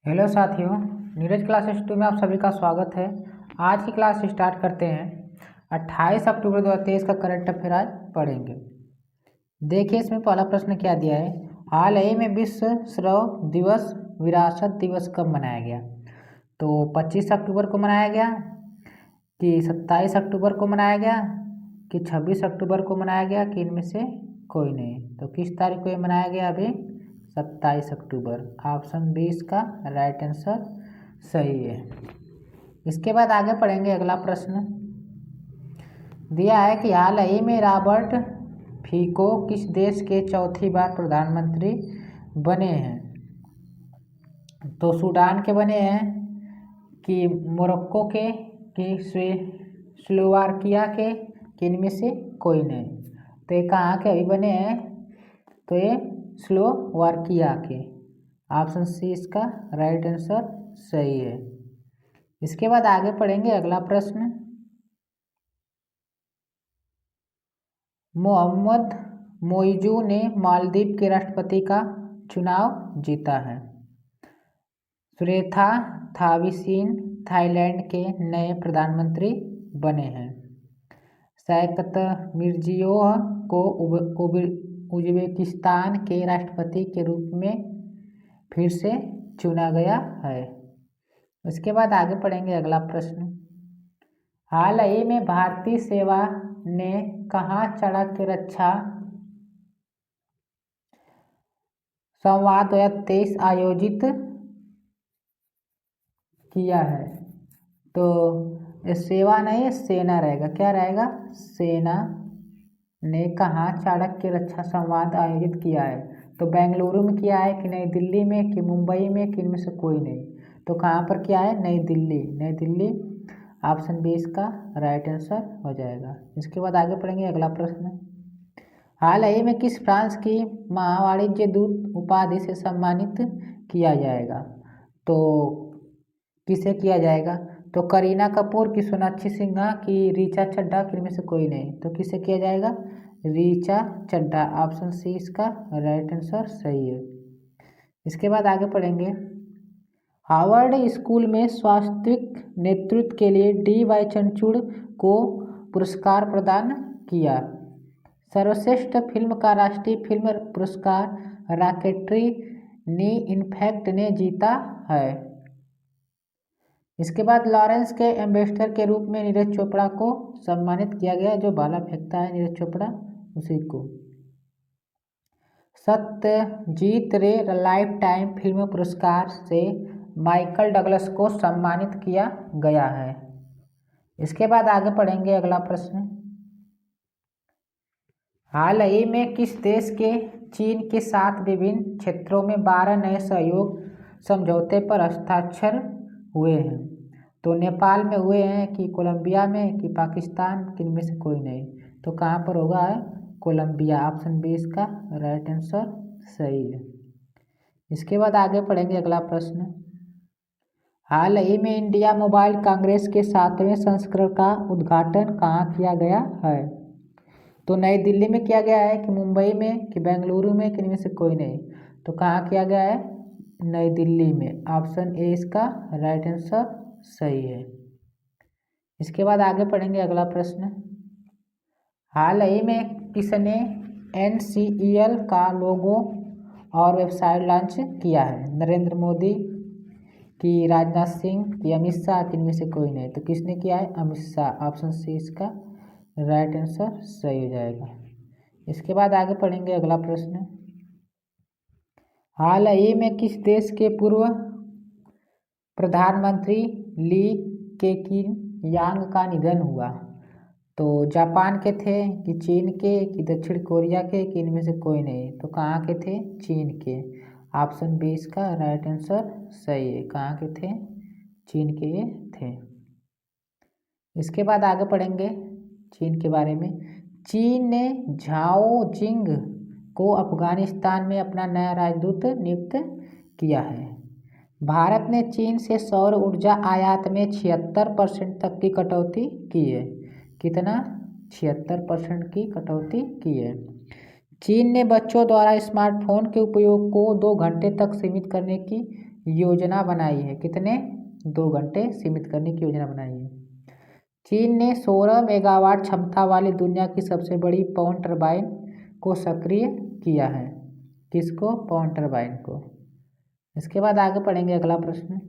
Hello साथियों, Neeraj classes 2 में आप सभी का स्वागत है। आज की क्लास स्टार्ट करते हैं। 28 अक्टूबर 2023 का करंट अफेयर आज पढ़ेंगे। देखिए इसमें पहला प्रश्न क्या दिया है। हाल ही में विश्व श्रव्य दिवस विरासत दिवस कब मनाया गया? तो 25 अक्टूबर को मनाया गया कि 27 अक्टूबर को मनाया गया कि 26 अक्टूबर को मनाया गया कि इनमें से कोई नहीं। तो किस तारीख को ये मनाया गया? अभी 27 अक्टूबर। ऑप्शन 20 का राइट आंसर सही है। इसके बाद आगे पढ़ेंगे। अगला प्रश्न दिया है कि हाल ही में रॉबर्ट फीको किस देश के चौथी बार प्रधानमंत्री बने हैं? तो सूडान के बने हैं कि मोरक्को के कि स्लोवाकिया के कि इनमें से कोई नहीं। तो ये कहाँ के अभी बने हैं? तो ये स्लोवाकिया के। ऑप्शन सी इसका राइट आंसर सही है। इसके बाद आगे पढ़ेंगे। अगला प्रश्न मोहम्मद मोइजू ने मालदीव के राष्ट्रपति का चुनाव जीता है। सुरेथा थाविसीन थाईलैंड के नए प्रधानमंत्री बने हैं। शौकत मिर्जियोयव को उज्बेकिस्तान के राष्ट्रपति के रूप में फिर से चुना गया है। उसके बाद आगे पढ़ेंगे। अगला प्रश्न हाल ही में भारतीय सेवा ने कहाँ सड़क रक्षा संवाद 2023 आयोजित किया है? तो ये सेवा नहीं सेना रहेगा। क्या रहेगा? सेना ने कहाँ सड़क की रक्षा संवाद आयोजित किया है? तो बेंगलुरु में किया है कि नई दिल्ली में कि मुंबई में कि इनमें से कोई नहीं। तो कहाँ पर किया है? नई दिल्ली। नई दिल्ली ऑप्शन 20 का राइट आंसर हो जाएगा। इसके बाद आगे पढ़ेंगे। अगला प्रश्न हाल ही में किस फ्रांस की महावाणिज्य दूत उपाधि से सम्मानित किया जाएगा? तो किसे किया जाएगा? तो करीना कपूर की सोनाक्षी सिन्हा की रीचा चड्ढा की इनमें से कोई नहीं। तो किसे किया जाएगा? रीचा चड्ढा। ऑप्शन सी इसका राइट आंसर सही है। इसके बाद आगे पढ़ेंगे। हार्वर्ड स्कूल में स्वास्थ्यिक नेतृत्व के लिए D.Y. चंद्रचूड़ को पुरस्कार प्रदान किया। सर्वश्रेष्ठ फिल्म का राष्ट्रीय फिल्म पुरस्कार रॉकेटरी नी इनफैक्ट ने जीता है। इसके बाद लॉरेंस के एम्बेसडर के रूप में नीरज चोपड़ा को सम्मानित किया गया। जो भाला फेंकता है नीरज चोपड़ा, उसी को। सत्यजीत रे लाइफ टाइम फिल्म पुरस्कार से माइकल डगलस को सम्मानित किया गया है। इसके बाद आगे पढ़ेंगे। अगला प्रश्न हाल ही में किस देश के चीन के साथ विभिन्न क्षेत्रों में 12 नए सहयोग समझौते पर हस्ताक्षर हुए हैं? तो नेपाल में हुए हैं कि कोलंबिया में कि पाकिस्तान कि इनमें से कोई नहीं। तो कहाँ पर होगा? है कोलंबिया। ऑप्शन 20 का राइट आंसर सही है। इसके बाद आगे पढ़ेंगे। अगला प्रश्न हाल ही में इंडिया मोबाइल कांग्रेस के 7वें संस्करण का उद्घाटन कहाँ किया गया है? तो नई दिल्ली में किया गया है कि मुंबई में कि बेंगलुरु में कि इनमें से कोई नहीं। तो कहाँ किया गया है? नई दिल्ली में। ऑप्शन ए इसका राइट आंसर सही है। इसके बाद आगे पढ़ेंगे। अगला प्रश्न हाल ही में किसने NCEL का लोगो और वेबसाइट लॉन्च किया है? नरेंद्र मोदी कि राजनाथ सिंह कि अमित शाह कि इनमें से कोई नहीं। तो किसने किया है? अमित शाह। ऑप्शन सी इसका राइट आंसर सही हो जाएगा। इसके बाद आगे पढ़ेंगे। अगला प्रश्न हाल ही में किस देश के पूर्व प्रधानमंत्री ली केकिन यांग का निधन हुआ? तो जापान के थे कि चीन के कि दक्षिण कोरिया के कि इनमें से कोई नहीं। तो कहाँ के थे? चीन के। ऑप्शन 20 का राइट आंसर सही है। कहाँ के थे? चीन के ये थे। इसके बाद आगे पढ़ेंगे चीन के बारे में। चीन ने झाओ जिंग को अफगानिस्तान में अपना नया राजदूत नियुक्त किया है। भारत ने चीन से सौर ऊर्जा आयात में 76% तक की कटौती की है। कितना? 76% की कटौती की है। चीन ने बच्चों द्वारा स्मार्टफोन के उपयोग को 2 घंटे तक सीमित करने की योजना बनाई है। कितने? 2 घंटे सीमित करने की योजना बनाई है। चीन ने 16 मेगावाट क्षमता वाली दुनिया की सबसे बड़ी पवन टरबाइन को सक्रिय किया है। किसको? पवन टरबाइन को। इसके बाद आगे पढ़ेंगे अगला प्रश्न।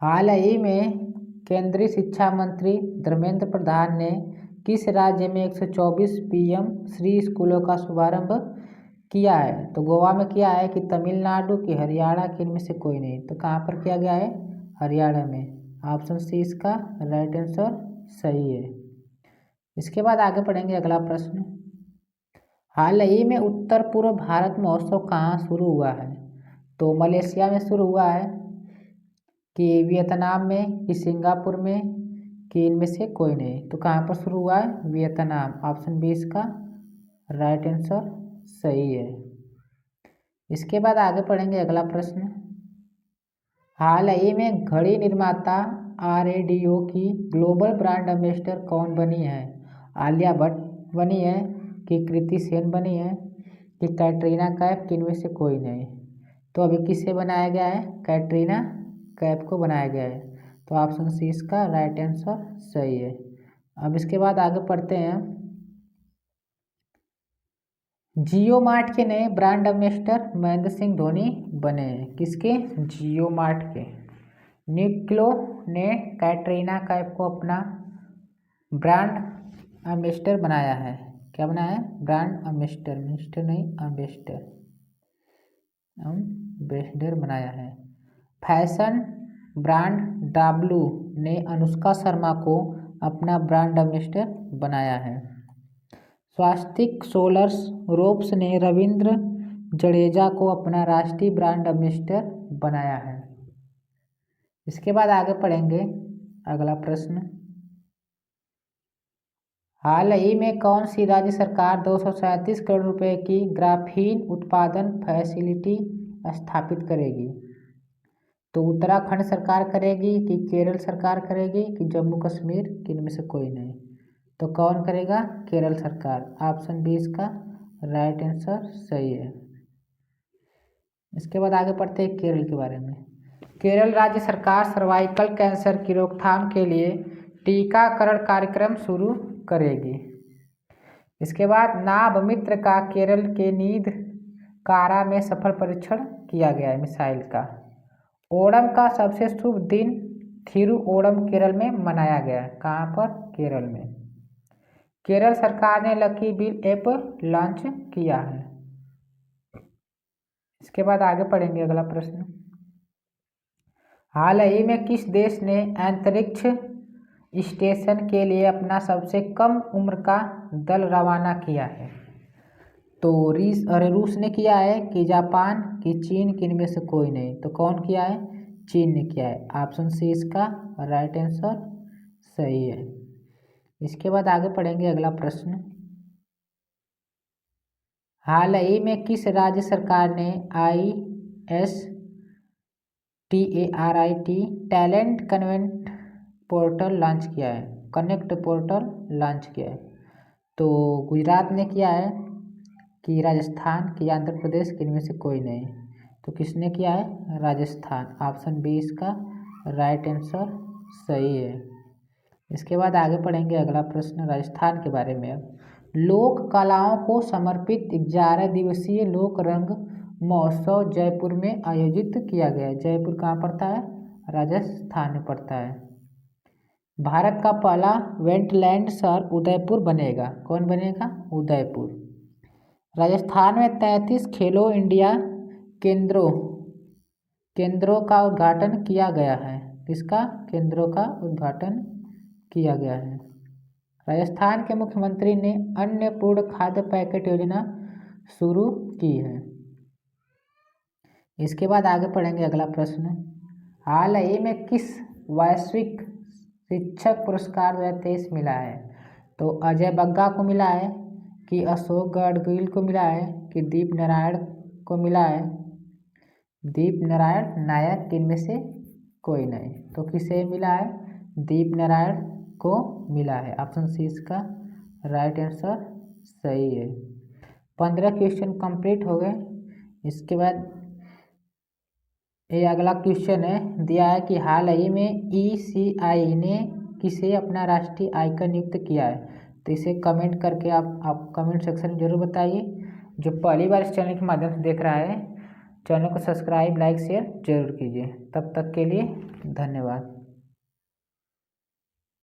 हाल ही में केंद्रीय शिक्षा मंत्री धर्मेंद्र प्रधान ने किस राज्य में 124 पीएम श्री स्कूलों का शुभारंभ किया है? तो गोवा में किया है कि तमिलनाडु की, हरियाणा की, इनमें से कोई नहीं। तो कहाँ पर किया गया है? हरियाणा में। ऑप्शन सी इसका राइट आंसर सही है। इसके बाद आगे पढ़ेंगे अगला प्रश्न। हाल ही में उत्तर पूर्व भारत महोत्सव कहाँ शुरू हुआ है? तो मलेशिया में शुरू हुआ है कि वियतनाम में कि सिंगापुर में कि इनमें से कोई नहीं। तो कहाँ पर शुरू हुआ है? वियतनाम। ऑप्शन बी इसका राइट आंसर सही है। इसके बाद आगे पढ़ेंगे अगला प्रश्न। हाल ही में घड़ी निर्माता RADO की ग्लोबल ब्रांड एम्बेसडर कौन बनी है? आलिया भट्ट बनी है कि कृति सेन बनी है कि कैटरीना कैफ, कि इनमें से कोई नहीं। तो अभी किसे बनाया गया है? कैटरीना कैफ को बनाया गया है। तो ऑप्शन सी इसका राइट आंसर सही है। अब इसके बाद आगे पढ़ते हैं। जियो मार्ट के नए ब्रांड एम्बेसडर महेंद्र सिंह धोनी बने हैं। किसके? जियो मार्ट के। यूनिक्लो ने कैटरीना कैफ को अपना ब्रांड एम्बेसडर बनाया है। क्या बनाया है? ब्रांड एम्बेसडर, मिनिस्टर नहीं, एम्बेसडर, एम्बेसडर बनाया है। फैशन ब्रांड W ने अनुष्का शर्मा को अपना ब्रांड एम्बेसडर बनाया है। स्वास्तिक सोलर्स रोप्स ने रविंद्र जडेजा को अपना राष्ट्रीय ब्रांड एम्बेसडर बनाया है। इसके बाद आगे पढ़ेंगे अगला प्रश्न। हाल ही में कौन सी राज्य सरकार 237 करोड़ रुपए की ग्राफीन उत्पादन फैसिलिटी स्थापित करेगी? तो उत्तराखंड सरकार करेगी कि केरल सरकार करेगी कि जम्मू कश्मीर, कि इनमें से कोई नहीं। तो कौन करेगा? केरल सरकार। ऑप्शन बी इसका राइट आंसर सही है। इसके बाद आगे पढ़ते हैं केरल के बारे में। केरल राज्य सरकार सर्वाइकल कैंसर की रोकथाम के लिए टीकाकरण कार्यक्रम शुरू करेगी। इसके बाद नाभमित्र का केरल के नीद कारा में सफल परीक्षण किया गया है मिसाइल का। ओणम का सबसे शुभ दिन थिरुओणम केरल में मनाया गया है। कहाँ पर? केरल में। केरल सरकार ने लकी बिल ऐप लॉन्च किया है। इसके बाद आगे पढ़ेंगे अगला प्रश्न। हाल ही में किस देश ने अंतरिक्ष स्टेशन के लिए अपना सबसे कम उम्र का दल रवाना किया है? तो रूस ने किया है कि जापान, कि चीन, कि इनमें से कोई नहीं। तो कौन किया है? चीन ने किया है। ऑप्शन सी इसका राइट आंसर सही है। इसके बाद आगे पढ़ेंगे अगला प्रश्न। हाल ही में किस राज्य सरकार ने ISTARIT talent connect portal launch किया है? कनेक्ट पोर्टल लॉन्च किया है। तो गुजरात ने किया है कि राजस्थान, कि आंध्र प्रदेश, कि इनमें से कोई नहीं। तो किसने किया है? राजस्थान। ऑप्शन बी इसका राइट आंसर सही है। इसके बाद आगे पढ़ेंगे अगला प्रश्न राजस्थान के बारे में। लोक कलाओं को समर्पित 11 दिवसीय लोक रंग महोत्सव जयपुर में आयोजित किया गया है। जयपुर कहाँ पड़ता है? राजस्थान में पड़ता है। भारत का पहला वेटलैंड शहर उदयपुर बनेगा। कौन बनेगा? उदयपुर। राजस्थान में 33 खेलो इंडिया केंद्रों का उद्घाटन किया गया है। किसका? केंद्रों का उद्घाटन किया गया है। राजस्थान के मुख्यमंत्री ने अन्नपूर्ण खाद्य पैकेट योजना शुरू की है। इसके बाद आगे पढ़ेंगे अगला प्रश्न। हाल ही में किस वैश्विक शिक्षक पुरस्कार 2023 मिला है? तो अजय बग्गा को मिला है कि अशोक गडगिल को मिला है कि दीप नारायण को मिला है? दीप नारायण नायक, इनमें से कोई नहीं। तो किसे मिला है? दीप नारायण को मिला है। ऑप्शन सी इसका राइट आंसर सही है। 15 क्वेश्चन कंप्लीट हो गए। इसके बाद ये अगला क्वेश्चन है, दिया है कि हाल ही में ECI ने किसे अपना राष्ट्रीय आइकन नियुक्त किया है। तो इसे कमेंट करके आप कमेंट सेक्शन में जरूर बताइए। जो पहली बार इस चैनल के माध्यम से देख रहा है, चैनल को सब्सक्राइब, लाइक, शेयर जरूर कीजिए। तब तक के लिए धन्यवाद।